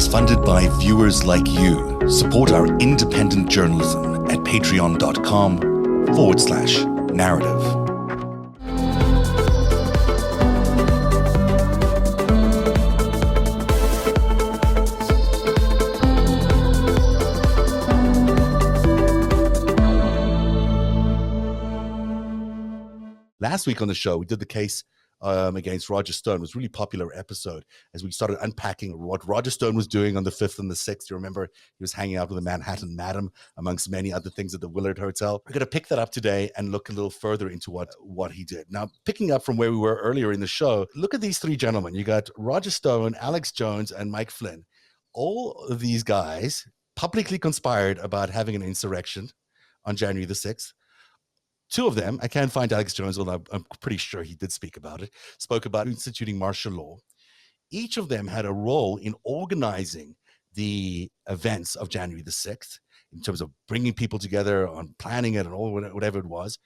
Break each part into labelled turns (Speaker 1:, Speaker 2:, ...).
Speaker 1: is funded by viewers like you. Support our independent journalism at patreon.com/narrative. Last week on the show, we did the case against Roger Stone. It was a really popular episode as we started unpacking what Roger Stone was doing on the 5th and the 6th. You remember he was hanging out with the Manhattan Madam, amongst many other things at the Willard Hotel. We're going to pick that up today and look a little further into what he did. Now, picking up from where we were earlier in the show, look at these three gentlemen. You got Roger Stone, Alex Jones, and Mike Flynn. All of these guys publicly conspired about having an insurrection on January the 6th. Two of them, I can't find Alex Jones, although I'm pretty sure he did speak about it, spoke about instituting martial law. Each of them had a role in organizing the events of January the 6th in terms of bringing people together, on planning it and all whatever it was.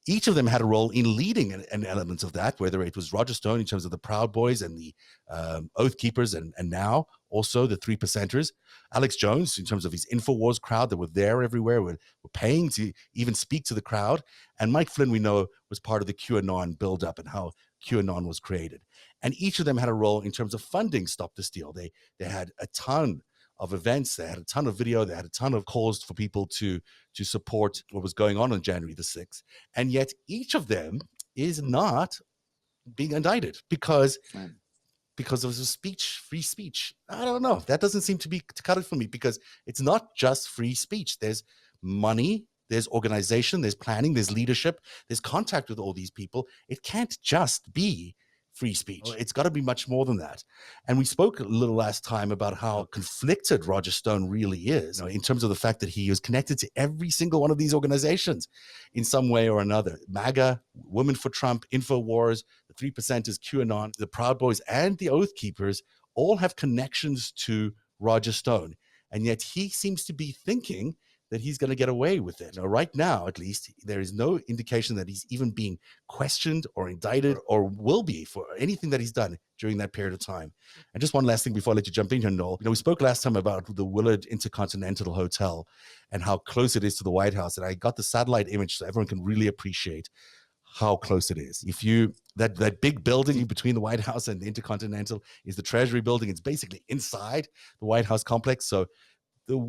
Speaker 1: Each of them had a role in leading an element of that, whether it was Roger Stone in terms of the Proud Boys and the Oath Keepers, and now also the 3%ers. Alex Jones in terms of his InfoWars crowd that were there everywhere, were paying to even speak to the crowd. And Mike Flynn, we know, was part of the QAnon buildup and how QAnon was created. And each of them had a role in terms of funding Stop the Steal. They had a ton of events, they had a ton of video, they had a ton of calls for people to support what was going on January the 6th. And yet each of them is not being indicted because of speech, free speech. I don't know. That doesn't seem to cut it for me, because it's not just free speech. There's money, there's organization, there's planning, there's leadership, there's contact with all these people. It can't just be free speech. It's got to be much more than that. And we spoke a little last time about how conflicted Roger Stone really is, in terms of the fact that he is connected to every single one of these organizations in some way or another. MAGA, Women for Trump, InfoWars, the 3%ers, QAnon, the Proud Boys, and the Oath Keepers all have connections to Roger Stone. And yet he seems to be thinking that he's going to get away with it. Now, right now, at least, there is no indication that he's even being questioned or indicted or will be for anything that he's done during that period of time. And just one last thing before I let you jump in here, Noel. We spoke last time about the Willard Intercontinental Hotel and how close it is to the White House. And I got the satellite image so everyone can really appreciate how close it is. That big building between the White House and the Intercontinental is the Treasury building. It's basically inside the White House complex. So the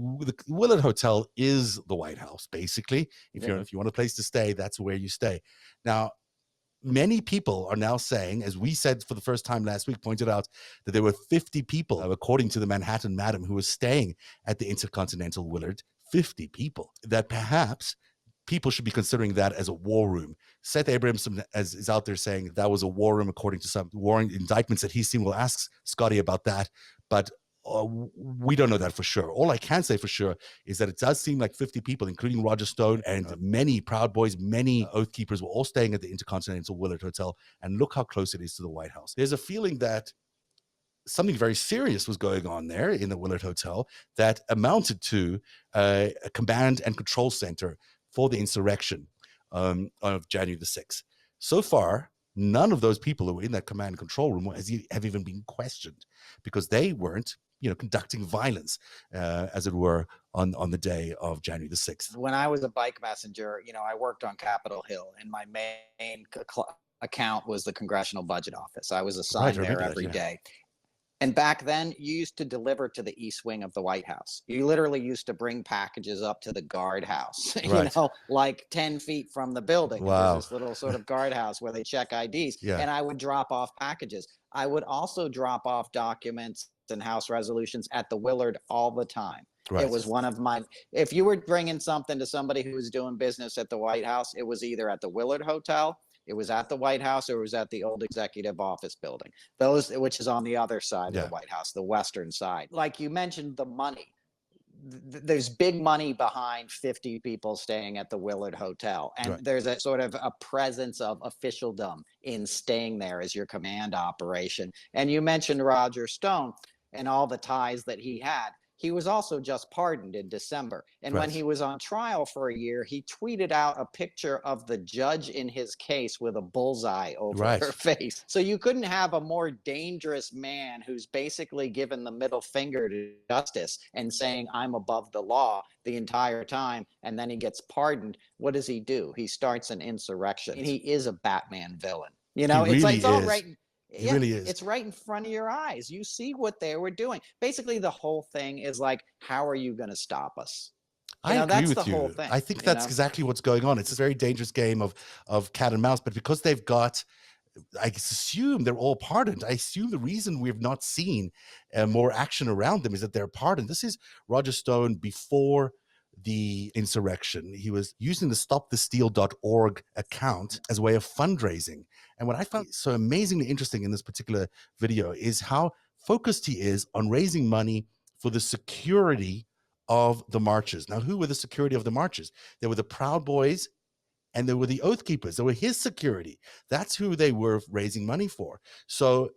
Speaker 1: Willard Hotel is the White House, basically. If you want a place to stay, that's where you stay. Now, many people are now saying, as we said for the first time last week, pointed out that there were 50 people, according to the Manhattan Madam, who were staying at the Intercontinental Willard, 50 people, that perhaps people should be considering that as a war room. Seth Abramson is out there saying that was a war room, according to some warrant indictments that he's seen. We'll ask Scotty about that, but we don't know that for sure. All I can say for sure is that it does seem like 50 people, including Roger Stone and many Proud Boys, many Oath Keepers, were all staying at the Intercontinental Willard Hotel. And look how close it is to the White House. There's a feeling that something very serious was going on there in the Willard Hotel that amounted to a command and control center for the insurrection of January the 6th. So far, none of those people who were in that command and control room have even been questioned, because they weren't conducting violence, as it were, on the day of January the 6th.
Speaker 2: When I was a bike messenger, I worked on Capitol Hill, and my main account was the Congressional Budget Office. I was assigned there every day. And back then, you used to deliver to the east wing of the White House. You literally used to bring packages up to the guardhouse, like 10 feet from the building.
Speaker 1: Wow.
Speaker 2: There's this little sort of guardhouse where they check IDs. Yeah. And I would drop off packages. I would also drop off documents and House resolutions at the Willard all the time. Right. It was one of my, if you were bringing something to somebody who was doing business at the White House, it was either at the Willard Hotel, it was at the White House, or it was at the old executive office building, which is on the other side of the White House, the western side. Like you mentioned, the money. There's big money behind 50 people staying at the Willard Hotel. And there's a sort of a presence of officialdom in staying there as your command operation. And you mentioned Roger Stone and all the ties that he had. he was also just pardoned in December. And when he was on trial for a year, he tweeted out a picture of the judge in his case with a bullseye over her face. So you couldn't have a more dangerous man who's basically given the middle finger to justice and saying, I'm above the law the entire time. And then he gets pardoned. What does he do? He starts an insurrection. And he is a Batman villain. You know,
Speaker 1: it's
Speaker 2: all right.
Speaker 1: He really is.
Speaker 2: It's right in front of your eyes. You see what they were doing. Basically, the whole thing is like, how are you going to stop us?
Speaker 1: I agree with you. Whole thing, I think that's exactly what's going on. It's a very dangerous game of cat and mouse, but because they've got, I assume they're all pardoned. I assume the reason we've not seen more action around them is that they're pardoned. This is Roger Stone before the insurrection. He was using the stopthesteal.org account as a way of fundraising. And what I found so amazingly interesting in this particular video is how focused he is on raising money for the security of the marches. Now, who were the security of the marches? They were the Proud Boys and they were the Oath Keepers. They were his security. That's who they were raising money for. So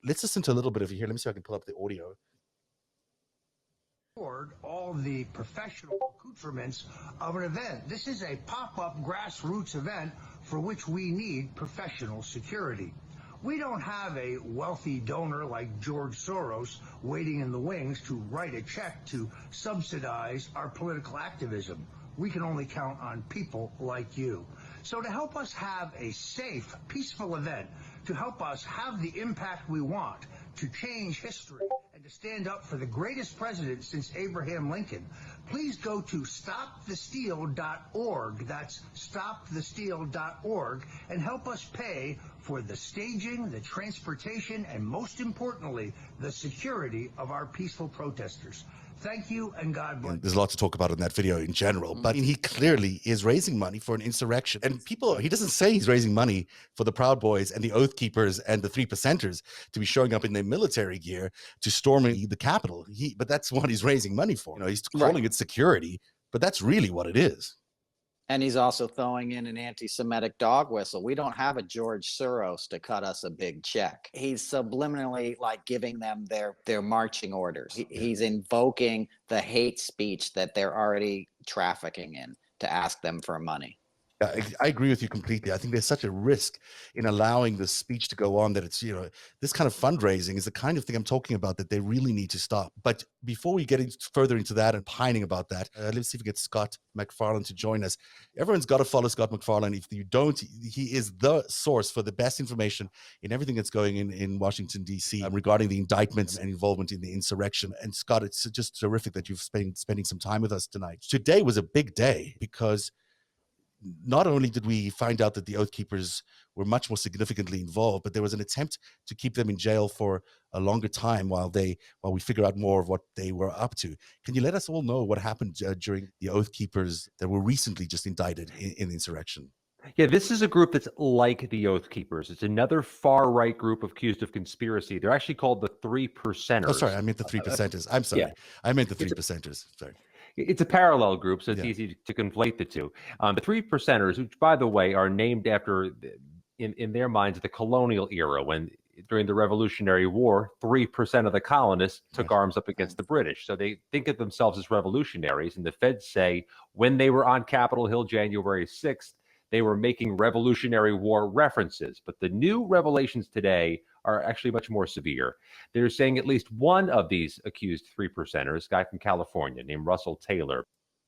Speaker 1: let's listen to a little bit of it here. Let me see if I can pull up the audio.
Speaker 3: All the professional accoutrements of an event. This is a pop-up grassroots event for which we need professional security. We don't have a wealthy donor like George Soros waiting in the wings to write a check to subsidize our political activism. We can only count on people like you. So to help us have a safe, peaceful event, to help us have the impact we want, to change history, and to stand up for the greatest president since Abraham Lincoln, please go to stopthesteal.org. That's stopthesteal.org, and help us pay for the staging, the transportation, and most importantly, the security of our peaceful protesters. Thank you, and God bless.
Speaker 1: There's a lot to talk about in that video in general, but he clearly is raising money for an insurrection. And people, he doesn't say he's raising money for the Proud Boys and the Oath Keepers and the 3%ers to be showing up in their military gear to storm the Capitol. But that's what he's raising money for. You know, he's calling it security, but that's really what it is.
Speaker 2: And he's also throwing in an anti-Semitic dog whistle. We don't have a George Soros to cut us a big check. He's subliminally like giving them their marching orders. He's invoking the hate speech that they're already trafficking in to ask them for money.
Speaker 1: I agree with you completely. I think there's such a risk in allowing the speech to go on that it's, you know, this kind of fundraising is the kind of thing I'm talking about that they really need to stop. But before we get further into that and pining about that, let's see if we get Scott MacFarlane to join us. Everyone's got to follow Scott MacFarlane. If you don't, he is the source for the best information in everything that's going in Washington, D.C. Regarding the indictments and involvement in the insurrection. And Scott, it's just terrific that you've spending some time with us tonight. Today was a big day because not only did we find out that the Oath Keepers were much more significantly involved, but there was an attempt to keep them in jail for a longer time while we figure out more of what they were up to. Can you let us all know what happened during the Oath Keepers that were recently just indicted in the insurrection?
Speaker 4: Yeah, this is a group that's like the Oath Keepers. It's another far-right group accused of conspiracy. They're actually called the 3%ers.
Speaker 1: Oh, sorry, I meant the 3%ers. I'm sorry. Yeah. I meant the 3%ers. Sorry.
Speaker 4: It's a parallel group, so it's easy to conflate the two. The 3%ers, which, by the way, are named after, in their minds, the colonial era, when during the Revolutionary War, 3% of the colonists took arms up against the British. So they think of themselves as revolutionaries, and the feds say when they were on Capitol Hill January 6th, they were making Revolutionary War references. But the new revelations today are actually much more severe. They're saying at least one of these accused 3%ers, a guy from California named Russell Taylor.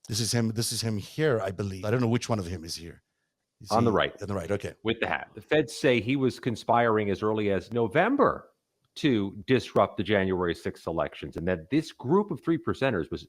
Speaker 1: This is him here, I believe. I don't know which one of him is here.
Speaker 4: On the right.
Speaker 1: On the right, okay.
Speaker 4: With the hat. The feds say he was conspiring as early as November to disrupt the January 6th elections, and that this group of 3%ers was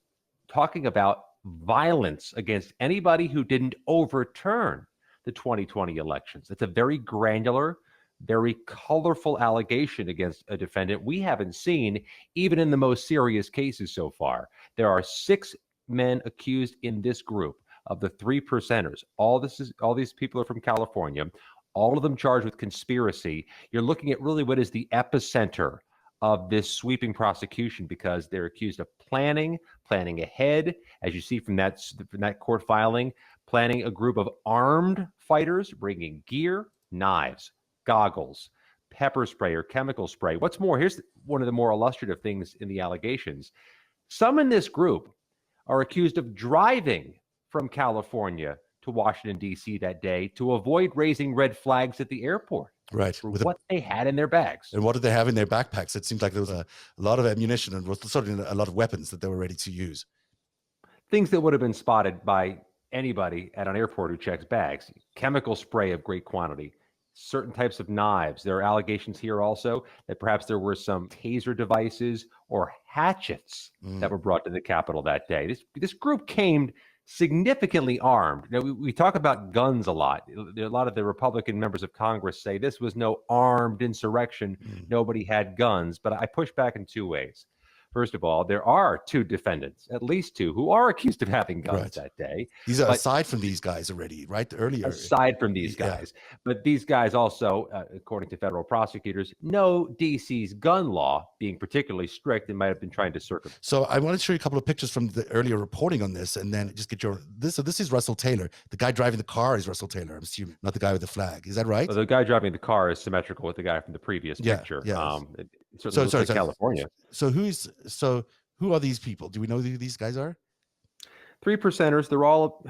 Speaker 4: talking about violence against anybody who didn't overturn the 2020 elections. It's a very granular, very colorful allegation against a defendant we haven't seen even in the most serious cases so far. There are 6 men accused in this group of the 3%ers. All these people are from California, all of them charged with conspiracy. You're looking at really what is the epicenter of this sweeping prosecution, because they're accused of planning ahead, as you see from that court filing, planning a group of armed fighters, bringing gear, knives, goggles, pepper spray or chemical spray. What's more, here's one of the more illustrative things in the allegations. Some in this group are accused of driving from California to Washington, D.C. that day to avoid raising red flags at the airport.
Speaker 1: Right.
Speaker 4: For what they had in their bags.
Speaker 1: And what did they have in their backpacks? It seems like there was a lot of ammunition and certainly a lot of weapons that they were ready to use.
Speaker 4: Things that would have been spotted by anybody at an airport who checks bags. Chemical spray of great quantity. Certain types of knives. There are allegations here also that perhaps there were some taser devices or hatchets that were brought to the Capitol that day. This group came significantly armed. You know, we talk about guns a lot. A lot of the Republican members of Congress say this was no armed insurrection. Nobody had guns. But I push back in two ways. First of all, there are two defendants, at least two, who are accused of having guns that day.
Speaker 1: These are aside from these guys already, right? Earlier.
Speaker 4: Aside from these guys. Yeah. But these guys also, according to federal prosecutors, know DC's gun law being particularly strict and might have been trying to circumvent.
Speaker 1: So I want to show you a couple of pictures from the earlier reporting on this and then just get your, so this is Russell Taylor. The guy driving the car is Russell Taylor, I'm assuming, not the guy with the flag. Is that right?
Speaker 4: Well, the guy driving the car is symmetrical with the guy from the previous picture.
Speaker 1: Yeah.
Speaker 4: Sorry, California.
Speaker 1: So who are these people? Do we know who these guys are?
Speaker 4: 3%ers. They're all,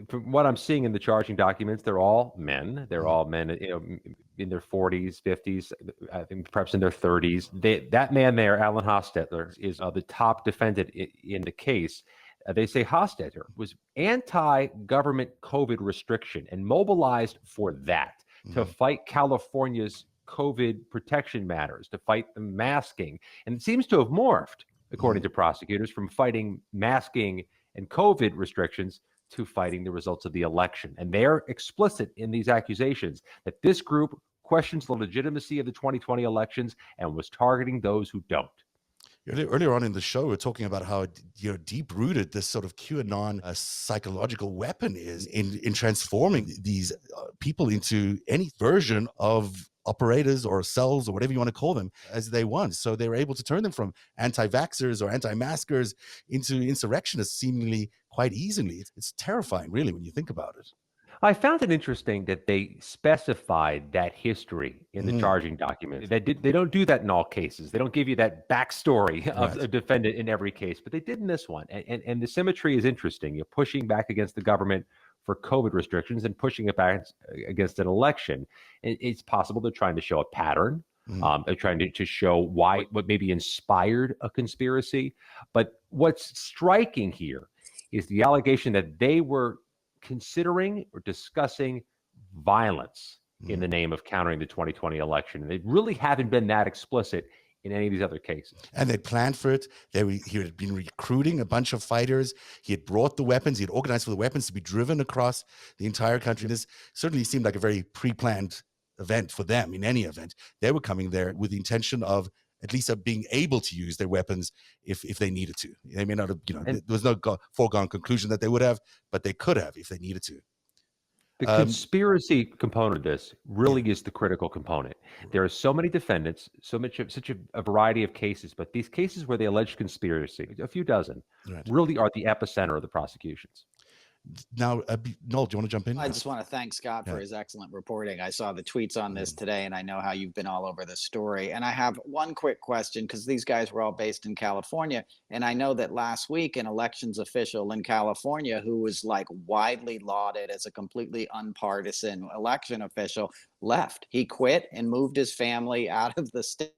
Speaker 4: from what I'm seeing in the charging documents, they're all men. They're all men, in their 40s, 50s, I think perhaps in their 30s. That man there, Alan Hostetler, is the top defendant in the case. They say Hostetler was anti-government COVID restriction and mobilized for that to fight California's COVID protection matters, to fight the masking. And it seems to have morphed, according to prosecutors, from fighting masking and COVID restrictions to fighting the results of the election. And they're explicit in these accusations that this group questions the legitimacy of the 2020 elections and was targeting those who don't.
Speaker 1: Earlier on in the show, we're talking about how deep-rooted this sort of QAnon psychological weapon is in transforming these people into any version of operators or cells or whatever you want to call them as they want. So they were able to turn them from anti-vaxxers or anti-maskers into insurrectionists seemingly quite easily. It's terrifying, really, when you think about it.
Speaker 4: I found it interesting that they specified that history in the charging document. They don't do that in all cases. They don't give you that backstory of a defendant in every case, but they did in this one. And the symmetry is interesting. You're pushing back against the government for COVID restrictions and pushing it back against an election. It's possible they're trying to show a pattern. They're trying to show what maybe inspired a conspiracy. But what's striking here is the allegation that they were considering or discussing violence in the name of countering the 2020 election. And they really haven't been that explicit in any of these other cases.
Speaker 1: And they planned for it. He had been recruiting a bunch of fighters. He had brought the weapons. He had organized for the weapons to be driven across the entire country. This certainly seemed like a very pre-planned event for them. In any event, they were coming there with the intention of at least being able to use their weapons if they needed to. They may not have, there was no foregone conclusion that they would have, but they could have if they needed to.
Speaker 4: The conspiracy component of this really is the critical component. There are so many defendants, such a variety of cases, but these cases where they allege conspiracy, a few dozen, really are the epicenter of the prosecutions.
Speaker 1: Now, Noel, do you want to jump in?
Speaker 2: I just want to thank Scott for his excellent reporting. I saw the tweets on this today, and I know how you've been all over this story. And I have one quick question, because these guys were all based in California. And I know that last week, an elections official in California who was like widely lauded as a completely unpartisan election official left. He quit and moved his family out of the state.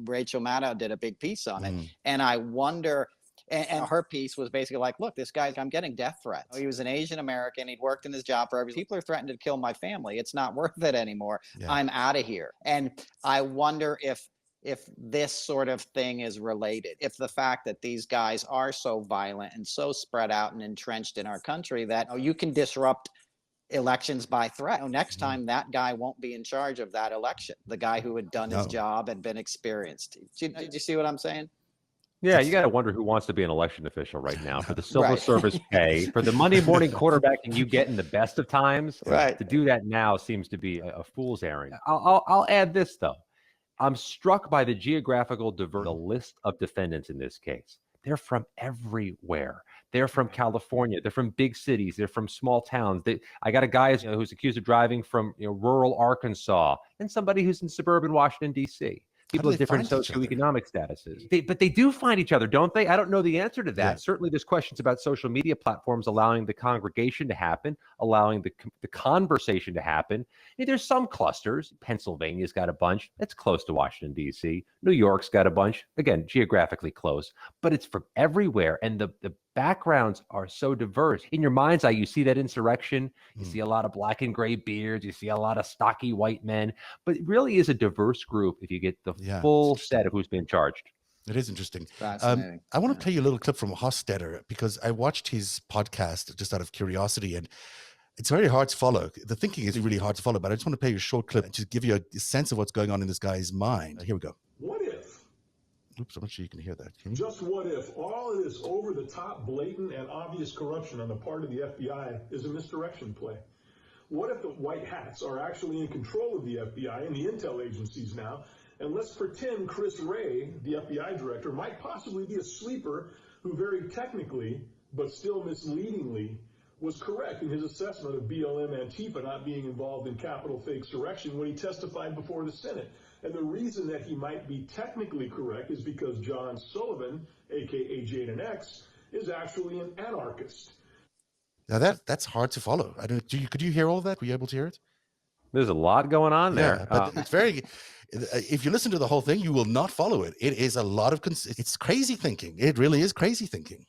Speaker 2: Rachel Maddow did a big piece on it. And I wonder... And her piece was basically like, look, this guy, I'm getting death threats. He was an Asian American. He'd worked in his job for everything. People are threatening to kill my family. It's not worth it anymore. I'm out of here. And I wonder if this sort of thing is related, if the fact that these guys are so violent and so spread out and entrenched in our country that you can disrupt elections by threat. Next time that guy won't be in charge of that election, the guy who had done his job and been experienced. Did you see what I'm saying?
Speaker 4: Yeah, you got to wonder who wants to be an election official right now for the civil service pay, for the Monday morning quarterbacking you get in the best of times. To do that now seems to be a fool's errand. I'll add this, though. I'm struck by the geographical diversity, the list of defendants in this case. They're from everywhere. They're from California. They're from big cities. They're from small towns. I got a guy who's accused of driving from rural Arkansas and somebody who's in suburban Washington, D.C. People of different socioeconomic statuses. But they do find each other, don't they? I don't know the answer to that. Yeah. Certainly there's questions about social media platforms allowing the congregation to happen, allowing the conversation to happen. There's some clusters. Pennsylvania's got a bunch. That's close to Washington, D.C. New York's got a bunch. Again, geographically close. But it's from everywhere. And the backgrounds are so diverse. In your mind's eye, you see that insurrection. You see a lot of black and gray beards. You see a lot of stocky white men. But it really is a diverse group if you get the full set of who's been charged.
Speaker 1: It is interesting.
Speaker 2: Fascinating.
Speaker 1: I want to play you a little clip from Hofstadter because I watched his podcast just out of curiosity, and it's very hard to follow. The thinking is really hard to follow, but I just want to play you a short clip to give you a sense of what's going on in this guy's mind. Here we go.
Speaker 5: What if?
Speaker 1: Oops, I'm not sure you can hear that. Can you?
Speaker 5: Just what if all of this over-the-top, blatant, and obvious corruption on the part of the FBI is a misdirection play? What if the white hats are actually in control of the FBI and the intel agencies now? And let's pretend Chris Wray, the FBI director, might possibly be a sleeper who very technically, but still misleadingly, was correct in his assessment of BLM Antifa not being involved in Capitol fake insurrection when he testified before the Senate. And the reason that he might be technically correct is because John Sullivan, aka Jaden X, is actually an anarchist.
Speaker 1: Now that's hard to follow. I don't. Could you hear all of that? Were you able to hear it?
Speaker 4: There's a lot going on there.
Speaker 1: Yeah, but it's very. If you listen to the whole thing, you will not follow it. It is a lot of. It's crazy thinking. It really is crazy thinking.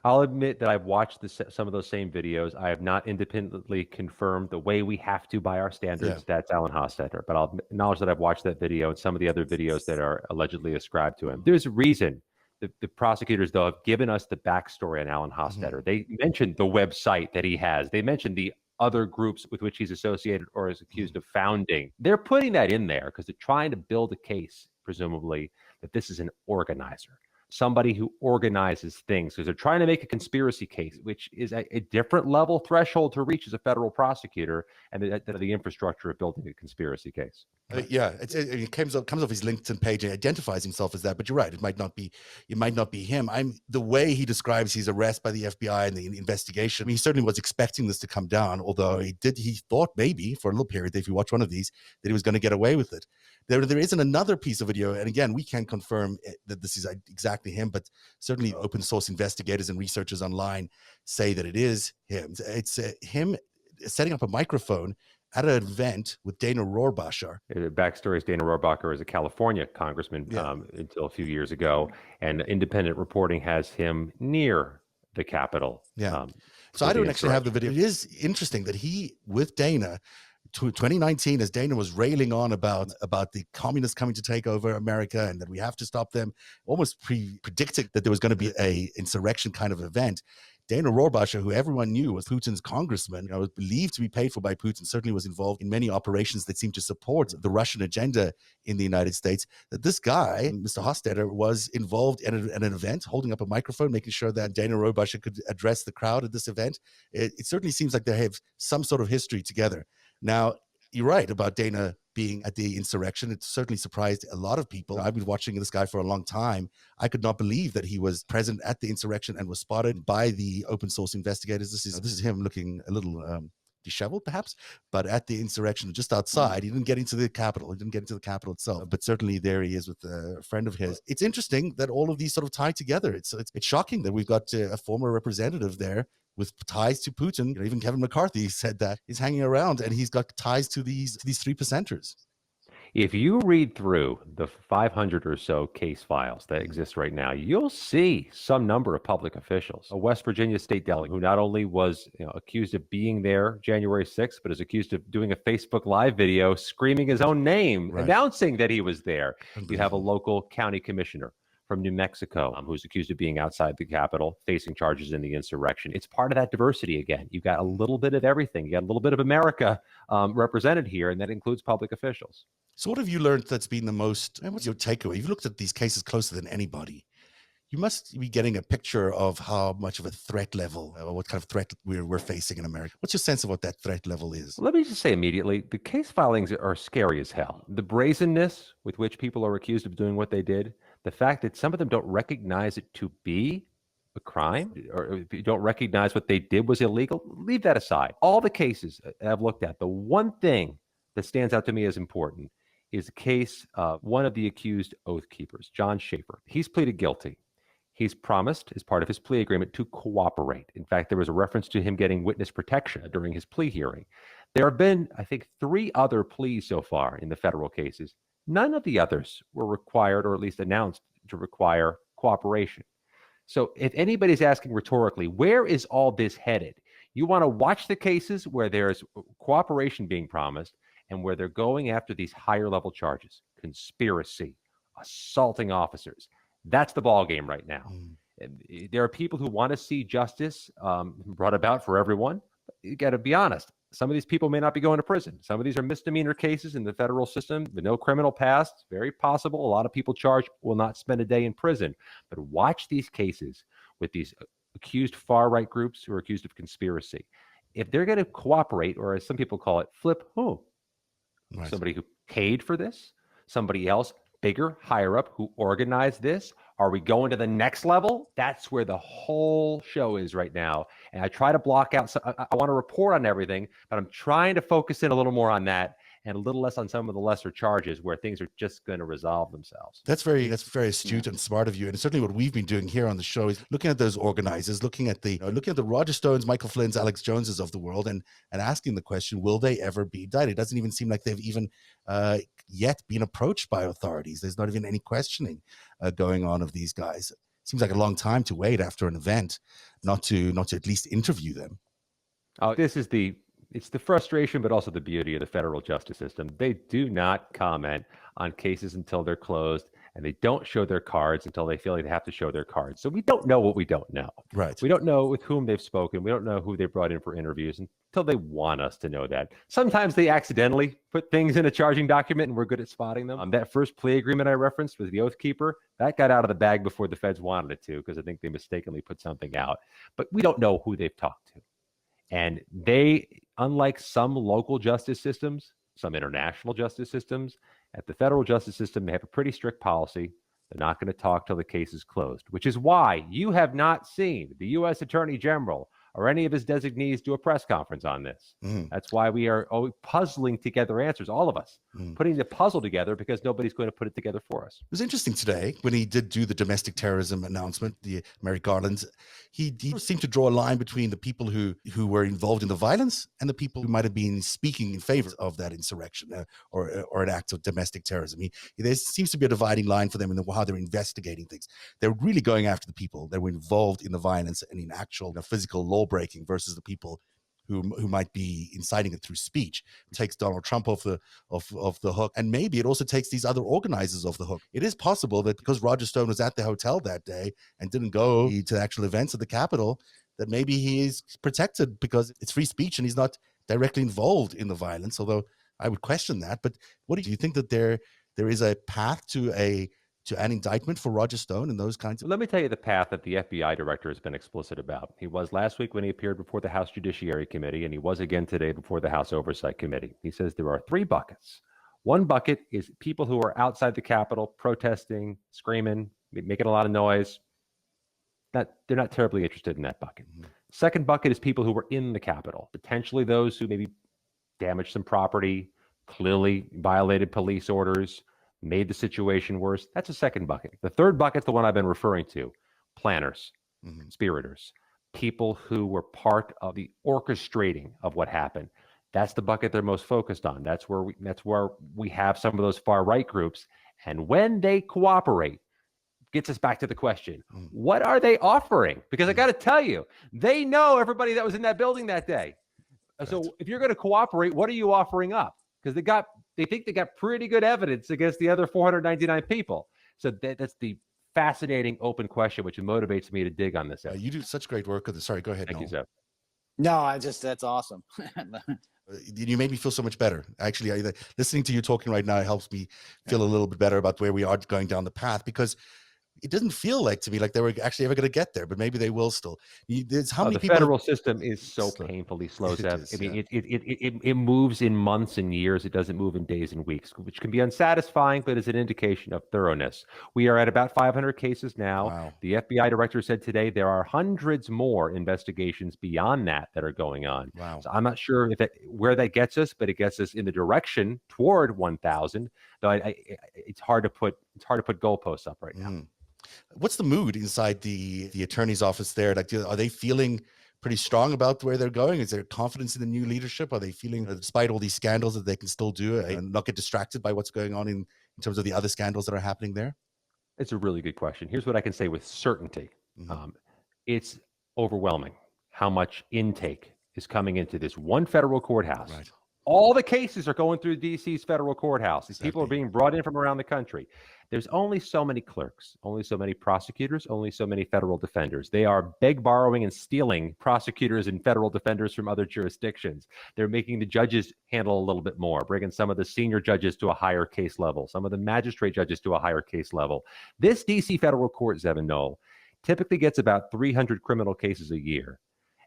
Speaker 4: I'll admit that I've watched some of those same videos. I have not independently confirmed the way we have to by our standards. Yeah. That's Alan Hofstadter. But I'll acknowledge that I've watched that video and some of the other videos that are allegedly ascribed to him. There's a reason. The prosecutors, though, have given us the backstory on Alan Hofstadter. They mentioned the website that he has. They mentioned the other groups with which he's associated or is accused of founding. They're putting that in there because they're trying to build a case, presumably, that this is an organizer, somebody who organizes things, because they're trying to make a conspiracy case, which is a different level threshold to reach as a federal prosecutor, and the infrastructure of building a conspiracy case.
Speaker 1: It comes off his LinkedIn page and identifies himself as that. But you're right; it might not be him. The way he describes his arrest by the FBI and the investigation. I mean, he certainly was expecting this to come down. Although he thought maybe for a little period, if you watch one of these, that he was going to get away with it. There isn't another piece of video, and again, we can't confirm that this is exactly him, but certainly open source investigators and researchers online say that it is him. It's him setting up a microphone at an event with Dana Rohrabacher.
Speaker 4: The backstory is Dana Rohrabacher is a California congressman until a few years ago, and independent reporting has him near the Capitol.
Speaker 1: So I don't actually have the video. It is interesting that he, with Dana, 2019, as Dana was railing on about the communists coming to take over America and that we have to stop them, almost predicting that there was going to be a insurrection kind of event. Dana Rohrabacher, who everyone knew was Putin's congressman, was believed to be paid for by Putin, certainly was involved in many operations that seemed to support the Russian agenda in the United States, that this guy, Mr. Hofstadter, was involved at an event, holding up a microphone, making sure that Dana Rohrabacher could address the crowd at this event. It certainly seems like they have some sort of history together. Now, you're right about Dana being at the insurrection. It certainly surprised a lot of people. I've been watching this guy for a long time. I could not believe that he was present at the insurrection and was spotted by the open source investigators. This is him looking a little disheveled, perhaps, but at the insurrection, just outside. He didn't get into the Capitol. He didn't get into the Capitol itself, but certainly there he is with a friend of his. It's interesting that all of these sort of tie together. It's shocking that we've got a former representative there with ties to Putin. Even Kevin McCarthy said that he's hanging around and he's got ties to these 3%ers.
Speaker 4: If you read through the 500 or so case files that exist right now, you'll see some number of public officials. A West Virginia state delegate who not only was accused of being there January 6th, but is accused of doing a Facebook Live video screaming his own name, announcing that he was there. You have a local county commissioner from New Mexico, who's accused of being outside the Capitol, facing charges in the insurrection. It's part of that diversity again. You've got a little bit of everything. You got a little bit of America represented here, and that includes public officials.
Speaker 1: So what have you learned that's been the most, and what's your takeaway? You've looked at these cases closer than anybody. You must be getting a picture of how much of a threat level, or what kind of threat we're facing in America. What's your sense of what that threat level is?
Speaker 4: Let me just say immediately, the case filings are scary as hell. The brazenness with which people are accused of doing what they did, the fact that some of them don't recognize it to be a crime, or if you don't recognize what they did was illegal, leave that aside. All the cases I've looked at, the one thing that stands out to me as important is a case of one of the accused oath keepers, John Schaefer. He's pleaded guilty. He's promised, as part of his plea agreement, to cooperate. In fact, there was a reference to him getting witness protection during his plea hearing. There have been, I think, 3 other pleas so far in the federal cases. None of the others were required, or at least announced to require, cooperation. So if anybody's asking rhetorically, where is all this headed? You want to watch the cases where there's cooperation being promised and where they're going after these higher level charges, conspiracy, assaulting officers. That's the ball game right now. There are people who want to see justice brought about for everyone. You got to be honest. Some of these people may not be going to prison. Some of these are misdemeanor cases in the federal system with no criminal past. Very possible. A lot of people charged will not spend a day in prison. But watch these cases with these accused far-right groups who are accused of conspiracy. If they're going to cooperate, or as some people call it, flip who? Right. Somebody who paid for this? Somebody else, bigger, higher up, who organized this? Are we going to the next level? That's where the whole show is right now. And I try to block out, I want to report on everything, but I'm trying to focus in a little more on that and a little less on some of the lesser charges where things are just going to resolve themselves.
Speaker 1: That's very astute and smart of you. And certainly what we've been doing here on the show is looking at those organizers, looking at the Roger Stones, Michael Flynn's, Alex Joneses of the world, and asking the question, will they ever be indicted? It doesn't even seem like they've even yet been approached by authorities. There's not even any questioning going on of these guys. It seems like a long time to wait after an event, not to at least interview them.
Speaker 4: It's the frustration, but also the beauty of the federal justice system. They do not comment on cases until they're closed, and they don't show their cards until they feel like they have to show their cards. So we don't know what we don't know.
Speaker 1: Right.
Speaker 4: We don't know with whom they've spoken. We don't know who they brought in for interviews until they want us to know that. Sometimes they accidentally put things in a charging document, and we're good at spotting them. That first plea agreement I referenced with the Oath Keeper, that got out of the bag before the feds wanted it to, because I think they mistakenly put something out. But we don't know who they've talked to. And they, unlike some local justice systems, some international justice systems, at the federal justice system, they have a pretty strict policy. They're not going to talk till the case is closed, which is why you have not seen the U.S. Attorney General or any of his designees do a press conference on this. That's why we are puzzling together answers, all of us, putting the puzzle together, because nobody's going to put it together for us.
Speaker 1: It was interesting today when he did do the domestic terrorism announcement, the Merrick Garland. He seemed to draw a line between the people who were involved in the violence and the people who might have been speaking in favor of that insurrection or an act of domestic terrorism. There seems to be a dividing line for them in how they're investigating things. They're really going after the people that were involved in the violence and in actual physical law breaking versus the people who might be inciting it through speech. It takes Donald Trump off the hook, and maybe it also takes these other organizers off the hook. It is possible that because Roger Stone was at the hotel that day and didn't go to actual events at the Capitol, that maybe he is protected because it's free speech and he's not directly involved in the violence. Although I would question that. But what do you think, that there is a path to an indictment for Roger Stone and those kinds of...
Speaker 4: Let me tell you the path that the FBI director has been explicit about. He was last week when he appeared before the House Judiciary Committee, and he was again today before the House Oversight Committee. He says there are 3 buckets. One bucket is people who are outside the Capitol protesting, screaming, making a lot of noise. They're not terribly interested in that bucket. Second bucket is people who were in the Capitol, potentially those who maybe damaged some property, clearly violated police orders, made the situation worse. That's a second bucket. The third bucket's the one I've been referring to: planners, conspirators, people who were part of the orchestrating of what happened. That's the bucket they're most focused on. That's where we have some of those far right groups. And when they cooperate, gets us back to the question, what are they offering? Because I got to tell you, they know everybody that was in that building that day. Right. So if you're going to cooperate, what are you offering up? Because they think they got pretty good evidence against the other 499 people. So that's the fascinating open question, which motivates me to dig on this.
Speaker 1: You do such great work with this. Sorry, go ahead.
Speaker 4: Thank you, Zeb.
Speaker 2: No, that's awesome.
Speaker 1: You made me feel so much better. Actually, listening to you talking right now helps me feel a little bit better about where we are going down the path, because it doesn't feel like to me like they were actually ever going to get there, but maybe they will still. There's how many
Speaker 4: the
Speaker 1: people...
Speaker 4: federal system is so painfully slow, Zeb. I mean, it moves in months and years. It doesn't move in days and weeks, which can be unsatisfying, but is an indication of thoroughness. We are at about 500 cases now.
Speaker 1: Wow.
Speaker 4: The FBI director said today there are hundreds more investigations beyond that are going on.
Speaker 1: Wow.
Speaker 4: So I'm not sure where that gets us, but it gets us in the direction toward 1,000. Though it's hard to put goalposts up right now.
Speaker 1: Mm. What's the mood inside the attorney's office there? Like, are they feeling pretty strong about where they're going? Is there confidence in the new leadership? Are they feeling, despite all these scandals, that they can still do it and not get distracted by what's going on in terms of the other scandals that are happening there?
Speaker 4: It's a really good question. Here's what I can say with certainty. It's overwhelming how much intake is coming into this one federal courthouse.
Speaker 1: Right.
Speaker 4: All the cases are going through DC's federal courthouse. These people are being brought in from around the country. There's only so many clerks, only so many prosecutors, only so many federal defenders. They are borrowing, and stealing prosecutors and federal defenders from other jurisdictions. They're making the judges handle a little bit more, bringing some of the senior judges to a higher case level, some of the magistrate judges to a higher case level. This DC federal court, Zeb, Noel, typically gets about 300 criminal cases a year.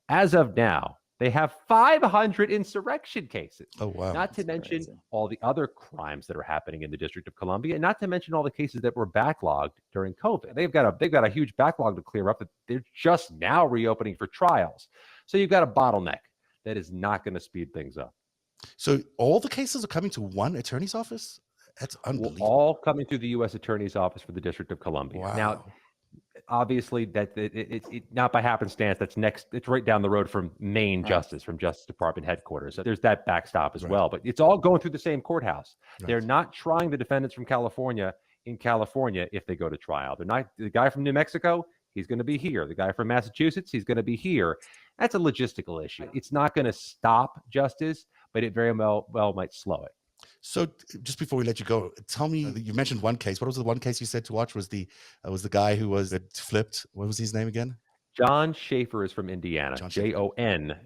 Speaker 4: As of now, they have 500 insurrection cases.
Speaker 1: Oh, wow.
Speaker 4: Not to mention all the other crimes that are happening in the District of Columbia, and not to mention all the cases that were backlogged during COVID. They've got a huge backlog to clear up that they're just now reopening for trials. So you've got a bottleneck that is not going to speed things up.
Speaker 1: So all the cases are coming to one attorney's office? That's unbelievable.
Speaker 4: All coming through the U.S. Attorney's Office for the District of Columbia.
Speaker 1: Wow.
Speaker 4: Now, obviously, that it not by happenstance. It's right down the road from Maine Justice, from Justice Department headquarters. So there's that backstop as well. But it's all going through the same courthouse. They're not trying the defendants from California in California if they go to trial. They're not. The guy from New Mexico, he's going to be here. The guy from Massachusetts, he's going to be here. That's a logistical issue. It's not going to stop justice, but it very well might slow it.
Speaker 1: So just before we let you go, tell me, you mentioned one case. What was the one case you said to watch? Was the guy who was flipped? What was his name again?
Speaker 4: John Schaefer is from Indiana. Jon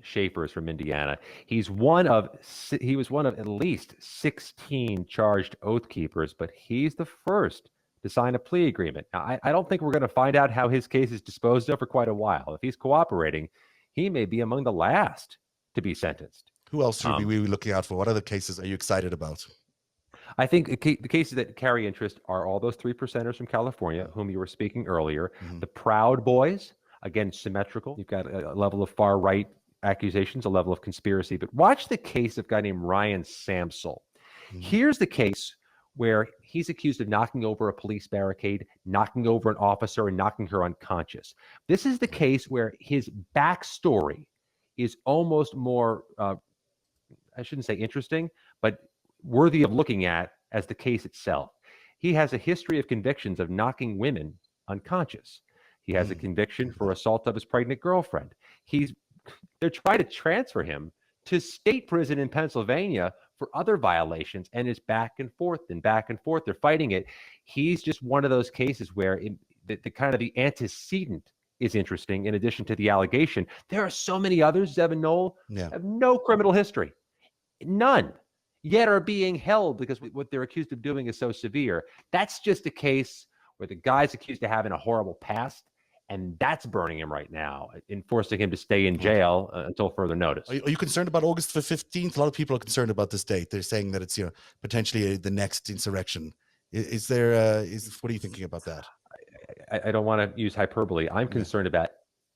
Speaker 4: Schaefer is from Indiana. He was one of at least 16 charged oath keepers, but he's the first to sign a plea agreement. Now, I don't think we're going to find out how his case is disposed of for quite a while. If he's cooperating, he may be among the last to be sentenced.
Speaker 1: Who else should we be looking out for? What other cases are you excited about?
Speaker 4: I think the cases that carry interest are all those 3%ers from California, whom you were speaking earlier. The Proud Boys, again, symmetrical. You've got a level of far-right accusations, a level of conspiracy. But watch the case of a guy named Ryan Samsel. Here's the case where he's accused of knocking over a police barricade, knocking over an officer, and knocking her unconscious. This is the case where his backstory is almost more I shouldn't say interesting, but worthy of looking at as the case itself. He has a history of convictions of knocking women unconscious. He has a conviction for assault of his pregnant girlfriend. They're trying to transfer him to state prison in Pennsylvania for other violations, and it's back and forth and back and forth. They're fighting it. He's just one of those cases where the kind of the antecedent is interesting in addition to the allegation. There are so many others, Zeb and Noel, have no criminal history. None, yet are being held because what they're accused of doing is so severe. That's just a case where the guy's accused of having a horrible past, and that's burning him right now, enforcing him to stay in jail until further notice.
Speaker 1: Are you concerned about August the 15th? A lot of people are concerned about this date. They're saying that it's potentially the next insurrection. What are you thinking about that?
Speaker 4: I don't want to use hyperbole. I'm concerned about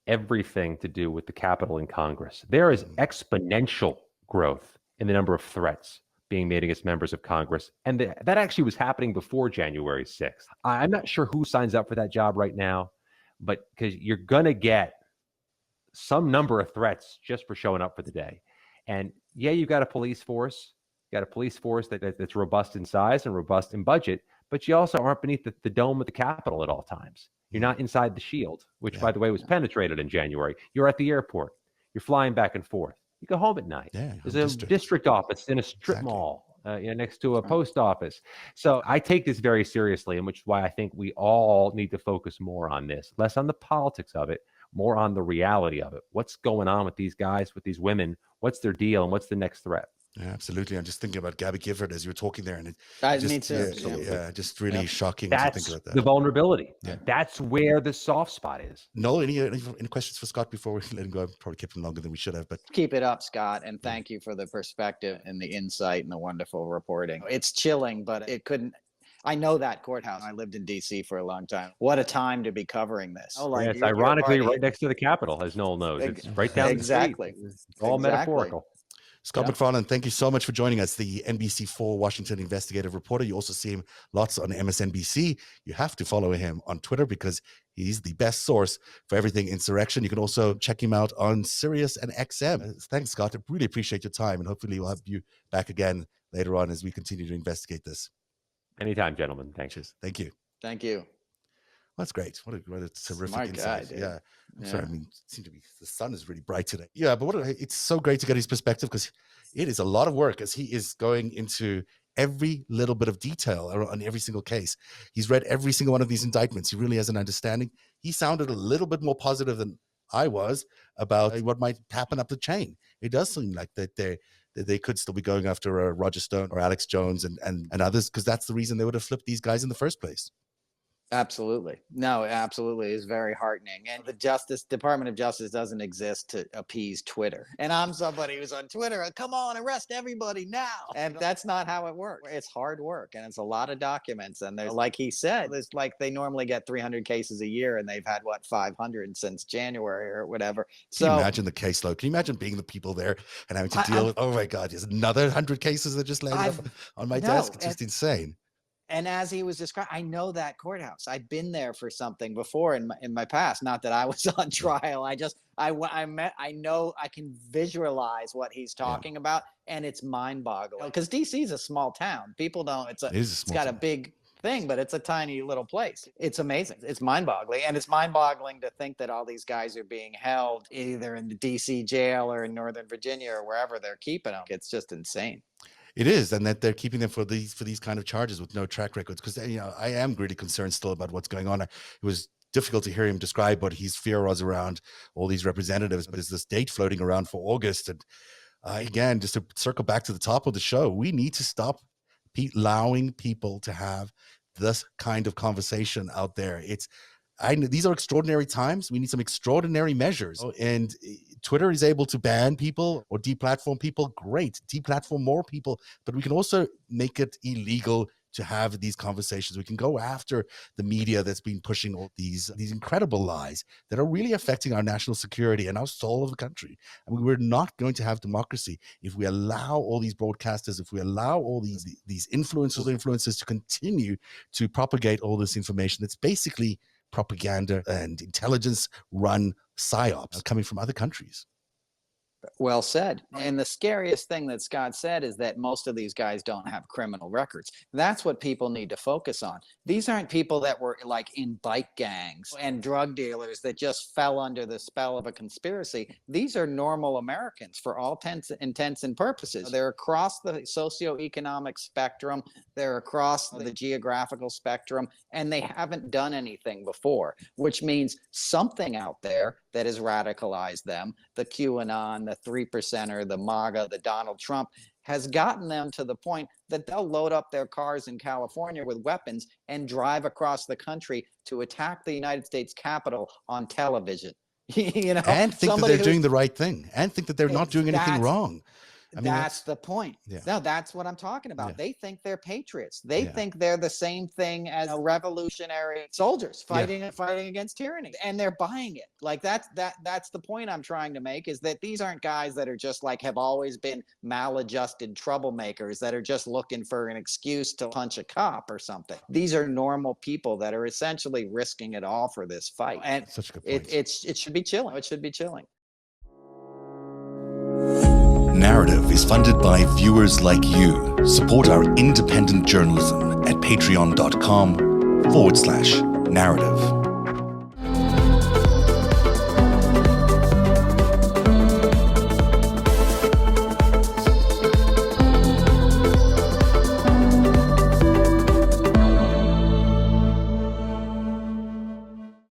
Speaker 4: everything to do with the Capitol and Congress. There is exponential growth in the number of threats being made against members of Congress. And that actually was happening before January 6th. I'm not sure who signs up for that job right now, but because you're going to get some number of threats just for showing up for the day. And you've got a police force. You got a police force that's robust in size and robust in budget, but you also aren't beneath the dome of the Capitol at all times. You're not inside the shield, which, by the way, was penetrated in January. You're at the airport. You're flying back and forth. You go home at night. There's a district office in a strip mall next to a post office. So I take this very seriously, and which is why I think we all need to focus more on this, less on the politics of it, more on the reality of it. What's going on with these guys, with these women? What's their deal, and what's the next threat?
Speaker 1: Yeah, absolutely. I'm just thinking about Gabby Gifford as you were talking there, and
Speaker 2: me too.
Speaker 1: Just really shocking to think about that.
Speaker 4: The vulnerability. That's where the soft spot is.
Speaker 1: Noel, any questions for Scott before we let him go? I've probably kept him longer than we should have, but
Speaker 2: keep it up, Scott, and thank you for the perspective and the insight and the wonderful reporting. It's chilling, but it couldn't. I know that courthouse. I lived in D.C. for a long time. What a time to be covering this.
Speaker 4: It's ironically right next to the Capitol, as Noel knows. It's right down the street. It's all metaphorical.
Speaker 1: Scott MacFarlane, thank you so much for joining us, the NBC4 Washington investigative reporter. You also see him lots on MSNBC. You have to follow him on Twitter because he's the best source for everything insurrection. You can also check him out on Sirius and XM. Thanks, Scott. I really appreciate your time, and hopefully we'll have you back again later on as we continue to investigate this.
Speaker 4: Anytime, gentlemen. Thanks.
Speaker 1: Thank you.
Speaker 2: Thank you.
Speaker 1: That's great. What a terrific
Speaker 2: Smart
Speaker 1: insight.
Speaker 2: guy,
Speaker 1: Yeah. Sorry, I mean, it seemed to be the sun is really bright today. Yeah, but it's so great to get his perspective because it is a lot of work as he is going into every little bit of detail on every single case. He's read every single one of these indictments. He really has an understanding. He sounded a little bit more positive than I was about what might happen up the chain. It does seem like that they could still be going after Roger Stone or Alex Jones and others, because that's the reason they would have flipped these guys in the first place.
Speaker 2: Absolutely. No, absolutely. It's very heartening. And the Department of Justice doesn't exist to appease Twitter. And I'm somebody who's on Twitter, come on, arrest everybody now. And that's not how it works. It's hard work and it's a lot of documents. And there's, like he said, there's like they normally get 300 cases a year and they've had 500 since January or whatever. So
Speaker 1: can you imagine the caseload? Can you imagine being the people there and having to deal with, oh my God, there's another 100 cases that just landed up on my desk. It's just insane.
Speaker 2: And as he was describing, I know that courthouse. I've been there for something before in my past. Not that I was on trial. I know I can visualize what he's talking about, and it's mind-boggling. Because DC is a small town. People don't. It's got a big thing, but it's a tiny little place. It's amazing. It's mind-boggling, and it's mind-boggling to think that all these guys are being held either in the DC jail or in Northern Virginia or wherever they're keeping them. It's just insane.
Speaker 1: It is, and that they're keeping them for these kind of charges with no track records. Because I am really concerned still about what's going on. It was difficult to hear him describe what his fear was around all these representatives. But there's this date floating around for August, and again, just to circle back to the top of the show, we need to stop allowing people to have this kind of conversation out there. These are extraordinary times. We need some extraordinary measures. And Twitter is able to ban people or deplatform people. Great. Deplatform more people. But we can also make it illegal to have these conversations. We can go after the media that's been pushing all these incredible lies that are really affecting our national security and our soul of the country. I mean, we're not going to have democracy if we allow all these broadcasters, if we allow all these influencers to continue to propagate all this information that's basically propaganda and intelligence run psyops coming from other countries.
Speaker 2: Well said. And the scariest thing that Scott said is that most of these guys don't have criminal records. That's what people need to focus on. These aren't people that were like in bike gangs and drug dealers that just fell under the spell of a conspiracy. These are normal Americans for all intents and purposes. They're across the socioeconomic spectrum. They're across the geographical spectrum, and they haven't done anything before, which means something out there that has radicalized them, the QAnon, the 3%er, the MAGA, the Donald Trump, has gotten them to the point that they'll load up their cars in California with weapons and drive across the country to attack the United States Capitol on television.
Speaker 1: And think that they're doing the right thing, and think that they're not doing anything wrong. I mean,
Speaker 2: that's the point.
Speaker 1: Yeah.
Speaker 2: No, that's what I'm talking about.
Speaker 1: Yeah.
Speaker 2: They think they're patriots. They think they're the same thing as revolutionary soldiers fighting against tyranny, and they're buying it. Like that's the point I'm trying to make, is that these aren't guys that are just like have always been maladjusted troublemakers that are just looking for an excuse to punch a cop or something. These are normal people that are essentially risking it all for this fight. And
Speaker 1: such a good point.
Speaker 2: It should be chilling. It should be chilling.
Speaker 6: Narrative is funded by viewers like you. Support our independent journalism at patreon.com/narrative.